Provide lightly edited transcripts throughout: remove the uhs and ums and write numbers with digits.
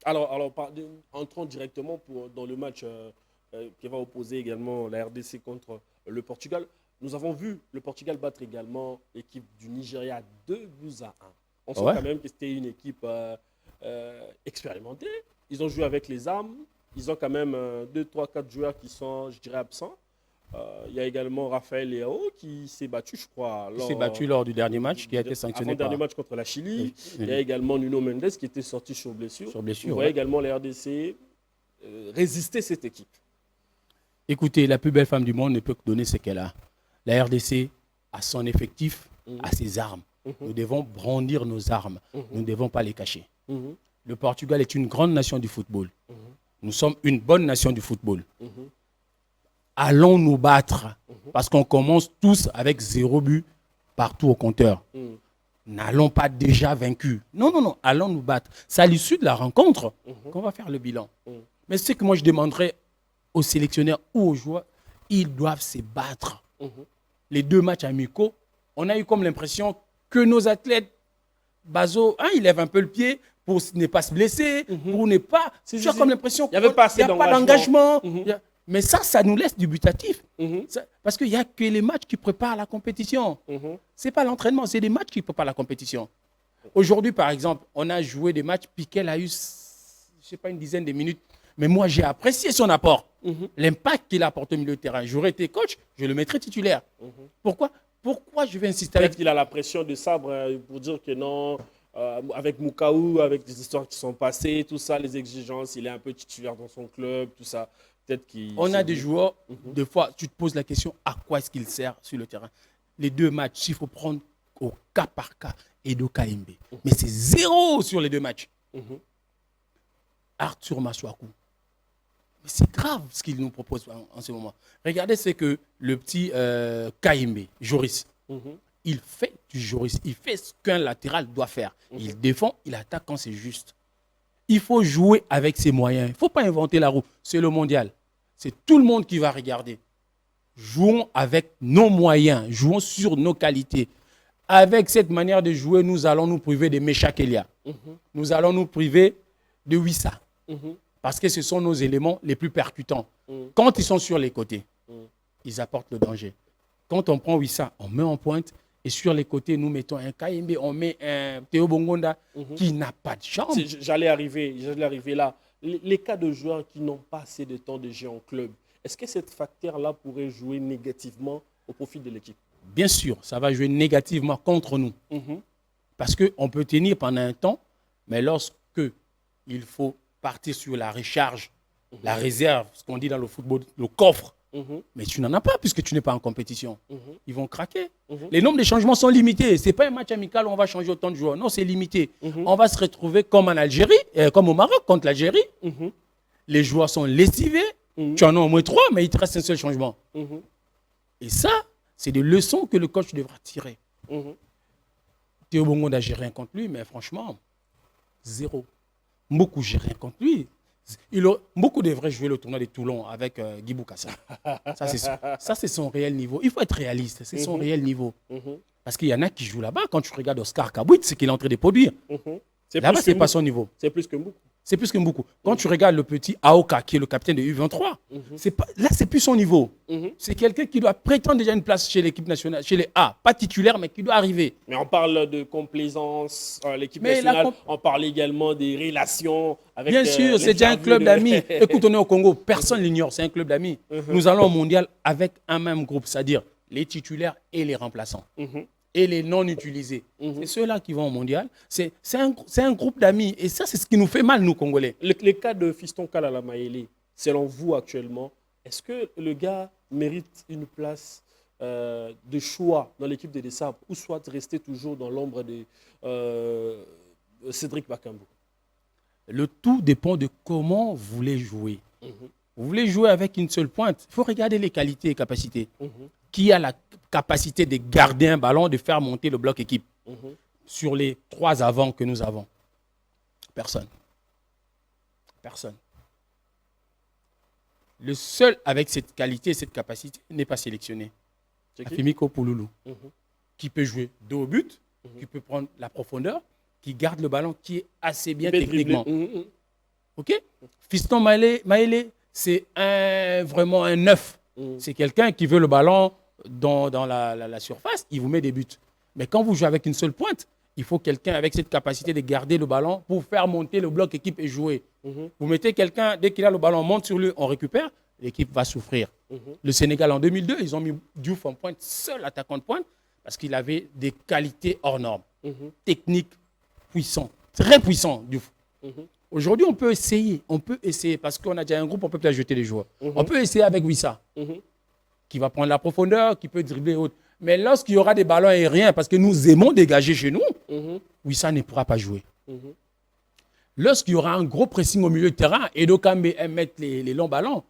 Entrons directement dans le match qui va opposer également la RDC contre le Portugal. Nous avons vu le Portugal battre également l'équipe du Nigeria 2-1. On sent quand même que c'était une équipe expérimentée. Ils ont joué avec les armes. Ils ont quand même 2, 3, 4 joueurs qui sont, je dirais, absents. Il y a également Raphaël Leao qui s'est battu, je crois. Il s'est battu lors du dernier match qui a été sanctionné avant le dernier match contre la Chili. Il y a également Nuno Mendes qui était sorti sur blessure. Vous voyez également la RDC résister cette équipe. Écoutez, la plus belle femme du monde ne peut que donner ce qu'elle a. La RDC a son effectif, a ses armes. Nous devons brandir nos armes. Nous ne devons pas les cacher. Le Portugal est une grande nation du football. Nous sommes une bonne nation du football. Allons nous battre parce qu'on commence tous avec 0 but partout au compteur. N'allons pas déjà vaincus. Non, non, non, allons nous battre. C'est à l'issue de la rencontre qu'on va faire le bilan. Mais ce que moi je demanderais aux sélectionneurs ou aux joueurs, ils doivent se battre. Les 2 matchs amicaux, on a eu comme l'impression que nos athlètes, Bazo, il lève un peu le pied pour ne pas se blesser, pour ne pas... J'ai comme l'impression qu'il n'y a pas d'engagement. Mais ça nous laisse dubitatif. Parce qu'il n'y a que les matchs qui préparent la compétition. Ce n'est pas l'entraînement, c'est les matchs qui préparent la compétition. Aujourd'hui, par exemple, on a joué des matchs, Piquet a eu, je ne sais pas, une dizaine de minutes. Mais moi, j'ai apprécié son apport. L'impact qu'il a apporté au milieu de terrain. J'aurais été coach, je le mettrais titulaire. Pourquoi je vais insister avec... Peut-être qu'il a la pression de Sabre pour dire que non, avec Moukaou, avec des histoires qui sont passées, tout ça, les exigences, il est un peu titulaire dans son club, tout ça. On a des joueurs, des fois, tu te poses la question, à quoi est-ce qu'il sert sur le terrain? Les 2 matchs, il faut prendre au cas par cas Edo Kaimbe. Mais c'est 0 sur les 2 matchs. Arthur Masuaku. Mais c'est grave ce qu'il nous propose en ce moment. Regardez ce que le petit Kaimbe, Joris, il fait du Joris. Il fait ce qu'un latéral doit faire. Il défend, il attaque quand c'est juste. Il faut jouer avec ses moyens. Il ne faut pas inventer la roue. C'est le mondial. C'est tout le monde qui va regarder. Jouons avec nos moyens. Jouons sur nos qualités. Avec cette manière de jouer, nous allons nous priver de Mecha Kelia. Nous allons nous priver de Wissa. Parce que ce sont nos éléments les plus percutants. Quand ils sont sur les côtés, ils apportent le danger. Quand on prend Wissa, on met en pointe. Et sur les côtés, nous mettons un Kaimbe, on met un Théo Bongonda qui n'a pas de chance. J'allais arriver là. Les cas de joueurs qui n'ont pas assez de temps de jeu en club, est-ce que cet facteur-là pourrait jouer négativement au profit de l'équipe? Bien sûr, ça va jouer négativement contre nous. Parce qu'on peut tenir pendant un temps, mais lorsque il faut partir sur la recharge, la réserve, ce qu'on dit dans le football, le coffre, mais tu n'en as pas puisque tu n'es pas en compétition. Ils vont craquer. Les nombres de changements sont limités. Ce n'est pas un match amical où on va changer autant de joueurs. Non, c'est limité. On va se retrouver comme en Algérie, comme au Maroc contre l'Algérie. Les joueurs sont lessivés. Tu en as au moins 3, mais il te reste un seul changement. Et ça, c'est des leçons que le coach devra tirer. Théo Bongonda, j'ai rien contre lui, mais franchement, 0. Mboukou, j'ai rien contre lui. Beaucoup devraient jouer le tournoi de Toulon avec Guy Boukassa. Ça, c'est son réel niveau. Il faut être réaliste. C'est son réel niveau. Parce qu'il y en a qui jouent là-bas. Quand tu regardes Oscar Kabouit, c'est qu'il est en train de produire. Là-bas, ce n'est pas son niveau. C'est plus que Mboukou. C'est plus que Mboukou. Quand tu regardes le petit Aoka, qui est le capitaine de U23, là, c'est plus son niveau. C'est quelqu'un qui doit prétendre déjà une place chez l'équipe nationale, chez les A. Pas titulaire, mais qui doit arriver. Mais on parle de complaisance à l'équipe nationale. On parle également des relations avec... Bien sûr, c'est déjà un club d'amis. Écoute, on est au Congo, personne ne l'ignore, c'est un club d'amis. Nous allons au mondial avec un même groupe, c'est-à-dire les titulaires et les remplaçants. Et les non utilisés. C'est ceux-là qui vont au mondial. C'est un groupe d'amis. Et ça, c'est ce qui nous fait mal, nous, Congolais. Le cas de Fiston Kalala Maele, selon vous actuellement, est-ce que le gars mérite une place de choix dans l'équipe des Dessabres ou soit rester toujours dans l'ombre de Cédric Bakambu? Le tout dépend de comment vous voulez jouer. Vous voulez jouer avec une seule pointe. Il faut regarder les qualités et capacités. Qui a la capacité de garder un ballon, de faire monter le bloc équipe sur les 3 avants que nous avons? Personne. Personne. Le seul avec cette qualité et cette capacité n'est pas sélectionné. Afimiko Pouloulou, qui peut jouer dos au but, qui peut prendre la profondeur, qui garde le ballon, qui est assez bien techniquement. OK? Fiston Maélé, c'est vraiment un neuf. C'est quelqu'un qui veut le ballon dans la surface, il vous met des buts. Mais quand vous jouez avec une seule pointe, il faut quelqu'un avec cette capacité de garder le ballon pour faire monter le bloc équipe et jouer. Vous mettez quelqu'un, dès qu'il a le ballon, on monte sur lui, on récupère, l'équipe va souffrir. Le Sénégal, en 2002, ils ont mis Diouf en pointe, seul attaquant de pointe, parce qu'il avait des qualités hors normes. Technique, puissant, très puissant, Diouf. Aujourd'hui, on peut essayer, parce qu'on a déjà un groupe, on peut peut-être jeter les joueurs. On peut essayer avec Wissa, qui va prendre la profondeur, qui peut dribbler et autres. Mais lorsqu'il y aura des ballons aériens, parce que nous aimons dégager chez nous, Wissa ne pourra pas jouer. Lorsqu'il y aura un gros pressing au milieu de terrain, et Kambe mettre les longs ballons,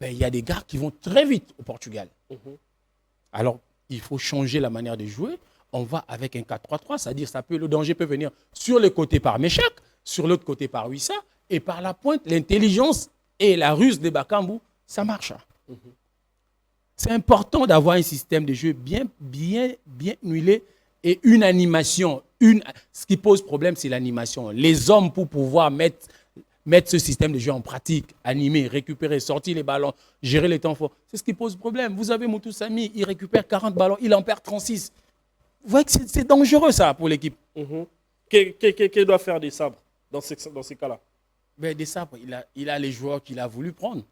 ben, il y a des gars qui vont très vite au Portugal. Alors, il faut changer la manière de jouer. On va avec un 4-3-3, c'est-à-dire le danger peut venir sur le côté par Méchac, sur l'autre côté par Wissa, et par la pointe, l'intelligence et la ruse de Bakambu, ça marche. C'est important d'avoir un système de jeu bien huilé et une animation. Ce qui pose problème, c'est l'animation. Les hommes, pour pouvoir mettre ce système de jeu en pratique, animer, récupérer, sortir les ballons, gérer les temps forts, c'est ce qui pose problème. Vous avez Moutou Sami, il récupère 40 ballons, il en perd 36. Vous voyez que c'est dangereux, ça, pour l'équipe. Qu'est-ce doit faire des sabres dans ces cas-là? Ben, des sabres, il a les joueurs qu'il a voulu prendre.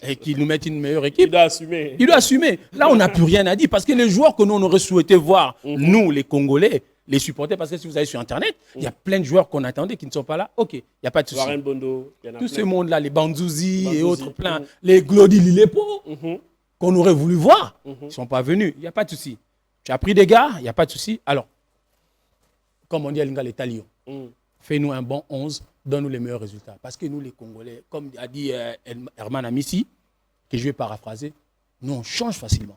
Et qui nous mettent une meilleure équipe. Il doit assumer. Il doit assumer. Là, on n'a plus rien à dire. Parce que les joueurs que nous, on aurait souhaité voir, nous, les Congolais, les supporter, parce que si vous allez sur Internet, il y a plein de joueurs qu'on attendait qui ne sont pas là. OK, il n'y a pas de souci. Tout ce monde-là, les Bandouzi et autres, plein, les Glody Lilepo, qu'on aurait voulu voir, ils ne sont pas venus. Il n'y a pas de souci. Tu as pris des gars, il n'y a pas de souci. Alors, comme on dit à l'Inga, les Talions, fais-nous un bon 11, donne-nous les meilleurs résultats. Parce que nous, les Congolais, comme a dit Herman Amissi, que je vais paraphraser, nous, on change facilement.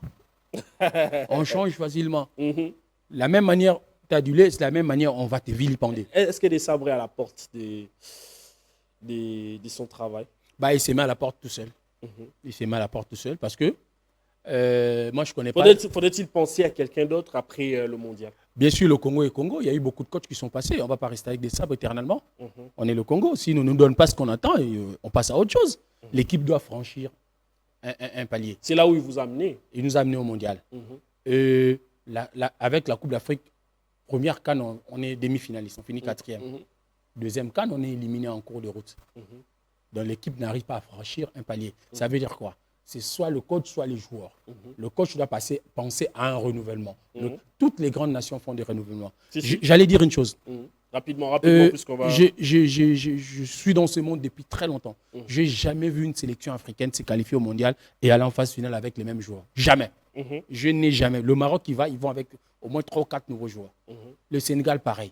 On change facilement. La même manière, tu as du lait, c'est la même manière, on va te vilipender. Est-ce qu'il y a des sabres à la porte de son travail? Bah, il s'est mis à la porte tout seul. Il s'est mis à la porte tout seul parce que moi, je ne connais pas. Faudrait-il penser à quelqu'un d'autre après le mondial? Bien sûr, le Congo est Congo. Il y a eu beaucoup de coachs qui sont passés. On ne va pas rester avec des sabres éternellement. On est le Congo. S'ils ne nous donnent pas ce qu'on attend, on passe à autre chose. L'équipe doit franchir un palier. C'est là où il vous a amené. Il nous a amené au mondial. Avec la Coupe d'Afrique, première CAN, on est demi-finaliste. On finit 4e. Deuxième CAN, on est éliminé en cours de route. Donc l'équipe n'arrive pas à franchir un palier. Ça veut dire quoi? C'est soit le coach, soit les joueurs. Le coach doit penser à un renouvellement. Toutes les grandes nations font des renouvellements. J'allais dire une chose. Rapidement, puisqu'on va... Je suis dans ce monde depuis très longtemps. Je n'ai jamais vu une sélection africaine se qualifier au mondial et aller en phase finale avec les mêmes joueurs. Jamais. Je n'ai jamais. Le Maroc, ils vont avec au moins 3 ou 4 nouveaux joueurs. Le Sénégal, pareil.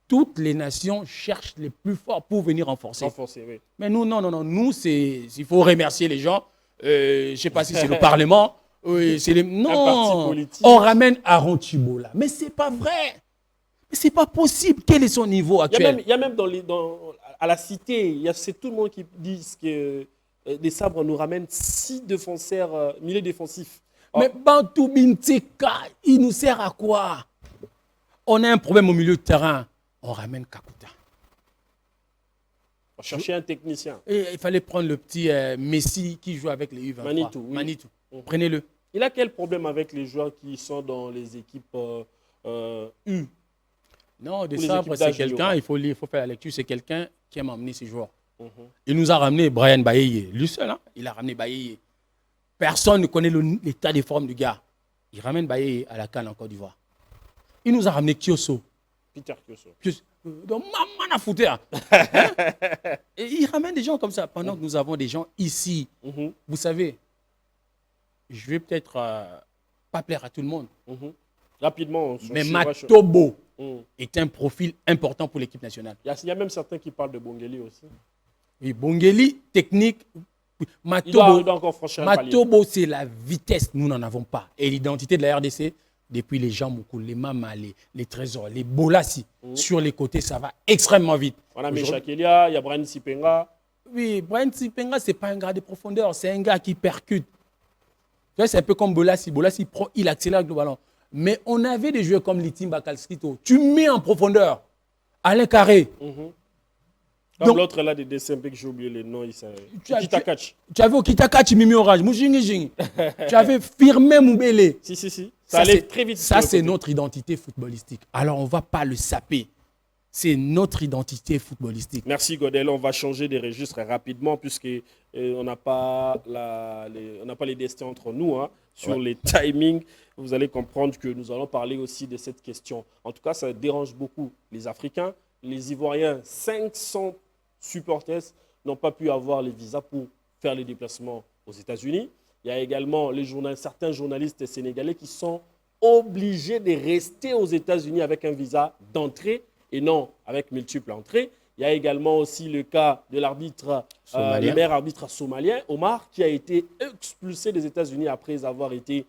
Toutes les nations cherchent les plus forts pour venir renforcer. Oui. Mais nous, non. Nous, il faut remercier les gens. Je ne sais pas si c'est le Parlement. Non, on ramène Aaron Chibola. Mais ce n'est pas vrai. Ce n'est pas possible. Quel est son niveau actuel? Il y a même à la cité, c'est tout le monde qui dit que les sabres nous ramènent 6 défenseurs, milieux défensifs. Mais Bantou Binteka, il nous sert à quoi? On a un problème au milieu de terrain. On ramène Kakuta. On cherchait un technicien. Et il fallait prendre le petit Messi qui joue avec les U23. Manitou. Prenez-le. Il a quel problème avec les joueurs qui sont dans les équipes U? Non, de Sabre, c'est quelqu'un, il faut faire la lecture, c'est quelqu'un qui aime emmener ses joueurs. Il nous a ramené Brian Baye, lui seul, hein? Il a ramené Baye. Personne ne connaît l'état des formes du gars. Il ramène Baye à la CAN en Côte d'Ivoire. Il nous a ramené Kioso. Peter Kioso. Donc, maman a foutu. Hein? Et il ramène des gens comme ça. Pendant que nous avons des gens ici, vous savez, je vais peut-être pas plaire à tout le monde. Rapidement. Mais Matobo est un profil important pour l'équipe nationale. Il y a même certains qui parlent de Bongeli aussi. Oui, Bongeli, technique. Matobo, c'est la vitesse. Nous n'en avons pas. Et l'identité de la RDC, depuis les Jean Moukou, les Mama, les Trésors, les Bolassi, sur les côtés, ça va extrêmement vite. On a Méchac Elia, il y a Brian Sipenga. Oui, Brian Sipenga, ce n'est pas un gars de profondeur, c'est un gars qui percute. C'est un peu comme Bolassi. Bolassi, il accélère avec le ballon. Mais on avait des joueurs comme Litim Bakalskito. Tu mets en profondeur. Alain Carré. Comme l'autre là des DCMP que j'ai oublié les noms, Kitakachi. Tu avais Kitakachi Mimi Orage, tu avais Firmin Moubele. Si. Ça allait très vite. Ça, c'est notre identité footballistique. Alors, on ne va pas le saper. C'est notre identité footballistique. Merci Godel. On va changer de registre rapidement puisque on n'a pas les destins entre nous sur les timings. Vous allez comprendre que nous allons parler aussi de cette question. En tout cas, ça dérange beaucoup les Africains. Les Ivoiriens, 500 supporters n'ont pas pu avoir les visas pour faire les déplacements aux États-Unis. Il y a également certains journalistes sénégalais qui sont obligés de rester aux États-Unis avec un visa d'entrée et non avec multiples entrées. Il y a également aussi le cas de l'arbitre, le meilleur arbitre somalien, Omar, qui a été expulsé des États-Unis après avoir été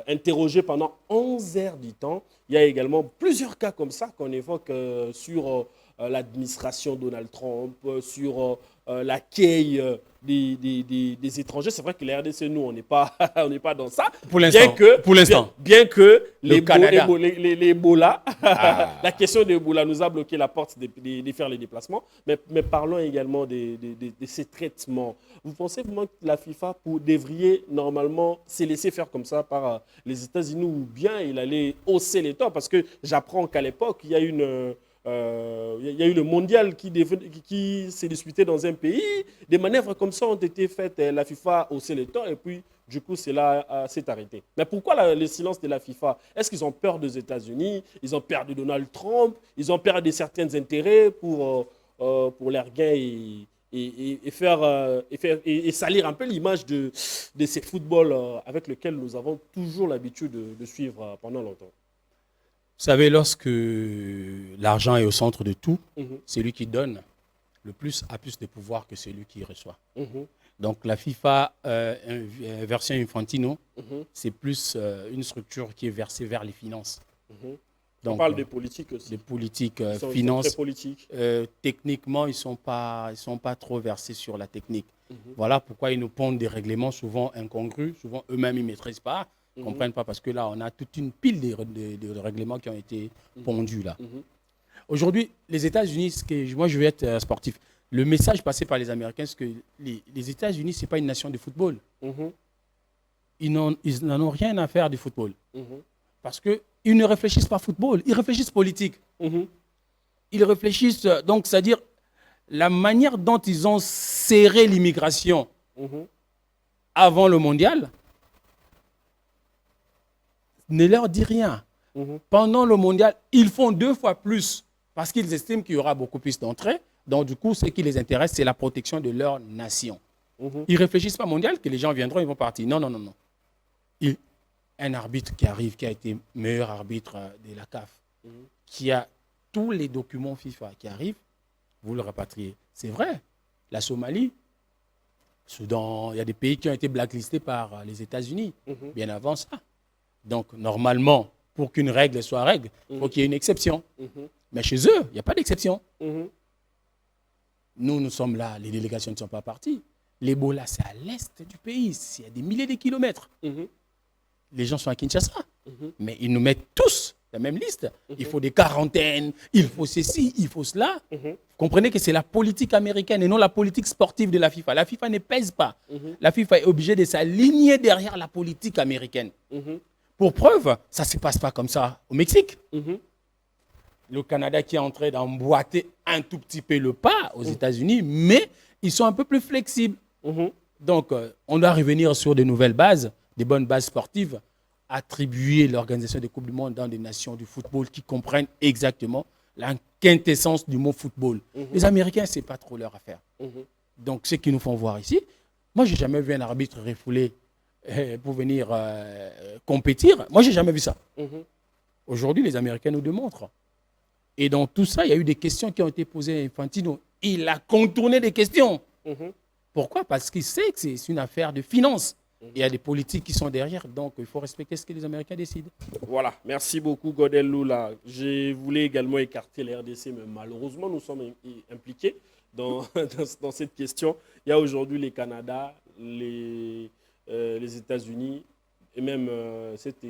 interrogé pendant 11 heures du temps. Il y a également plusieurs cas comme ça qu'on évoque sur l'administration Donald Trump, sur l'accueil des étrangers. C'est vrai que la RDC, nous, on n'est pas dans ça. Pour l'instant. Bien que les Ebola, la question de Ebola nous a bloqué la porte de faire les déplacements. Mais parlons également de ces traitements. Vous pensez vraiment que la FIFA devrait normalement se laisser faire comme ça par les États-Unis ou bien il allait hausser les tons? Parce que j'apprends qu'à l'époque, il y a eu le mondial qui s'est disputé dans un pays. Des manœuvres comme ça ont été faites. La FIFA a haussé les tons et puis, du coup, cela s'est arrêté. Mais pourquoi le silence de la FIFA? Est-ce qu'ils ont peur des États-Unis? Ils ont peur de Donald Trump? Ils ont peur de certains intérêts pour leurs gains et salir un peu l'image de ces footballs avec lesquels nous avons toujours l'habitude de suivre pendant longtemps? Vous savez, lorsque l'argent est au centre de tout, celui qui donne le plus a plus de pouvoir que celui qui reçoit. Donc la FIFA, version Infantino, c'est plus une structure qui est versée vers les finances. Donc, on parle des politiques aussi. Des politiques, finances. Très politiques. Techniquement, ils sont pas trop versés sur la technique. Voilà pourquoi ils nous pondent des règlements souvent incongrus, souvent eux-mêmes ils ne maîtrisent pas. Ne comprennent pas parce que là, on a toute une pile de règlements qui ont été pondus là. Aujourd'hui, les États-Unis, moi je vais être sportif. Le message passé par les Américains, c'est que les États-Unis, ce n'est pas une nation de football. Ils n'en ont rien à faire du football. Parce qu'ils ne réfléchissent pas football, ils réfléchissent politique. Ils réfléchissent, donc c'est-à-dire la manière dont ils ont serré l'immigration avant le mondial, ne leur dit rien. Pendant le mondial, ils font 2 fois plus parce qu'ils estiment qu'il y aura beaucoup plus d'entrées. Donc, du coup, ce qui les intéresse, c'est la protection de leur nation. Ils ne réfléchissent pas mondial, que les gens viendront, ils vont partir. Non. Un arbitre qui arrive, qui a été meilleur arbitre de la CAF, qui a tous les documents FIFA qui arrivent, vous le rapatriez. C'est vrai. La Somalie, Soudan, il y a des pays qui ont été blacklistés par les États-Unis bien avant ça. Donc, normalement, pour qu'une règle soit règle, il faut qu'il y ait une exception. Mais chez eux, il n'y a pas d'exception. Nous sommes là, les délégations ne sont pas parties. L'Ebola, c'est à l'est du pays, c'est à des milliers de kilomètres. Les gens sont à Kinshasa. Mais ils nous mettent tous la même liste. Il faut des quarantaines, il faut ceci, il faut cela. Vous comprenez que c'est la politique américaine et non la politique sportive de la FIFA. La FIFA ne pèse pas. La FIFA est obligée de s'aligner derrière la politique américaine. Pour preuve, ça ne se passe pas comme ça au Mexique. Le Canada qui est en train d'emboîter un tout petit peu le pas aux États-Unis, mais ils sont un peu plus flexibles. Donc, on doit revenir sur de nouvelles bases, des bonnes bases sportives, attribuer l'organisation des Coupes du Monde dans des nations du football qui comprennent exactement la quintessence du mot football. Les Américains, ce n'est pas trop leur affaire. Donc, ce qu'ils nous font voir ici, moi, je n'ai jamais vu un arbitre refoulé pour venir compétir. Moi, je n'ai jamais vu ça. Aujourd'hui, les Américains nous démontrent. Et dans tout ça, il y a eu des questions qui ont été posées à Infantino. Il a contourné des questions. Pourquoi? Parce qu'il sait que c'est une affaire de finances. Il y a des politiques qui sont derrière, donc il faut respecter ce que les Américains décident. Voilà, merci beaucoup Godel Lula. Je voulais également écarter la RDC, mais malheureusement, nous sommes impliqués dans cette question. Il y a aujourd'hui les Canada, les États-Unis et même cette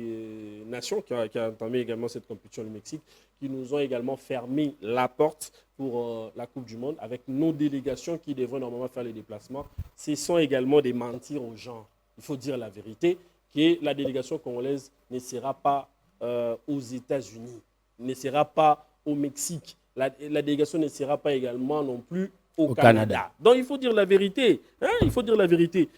nation qui a entamé également cette compétition, le Mexique, qui nous ont également fermé la porte pour la Coupe du Monde, avec nos délégations qui devraient normalement faire les déplacements. Ce sont également des mentir aux gens. Il faut dire la vérité, que la délégation congolaise ne sera pas aux États-Unis, ne sera pas au Mexique. La délégation ne sera pas également non plus au Canada. Donc il faut dire la vérité. Hein, il faut dire la vérité.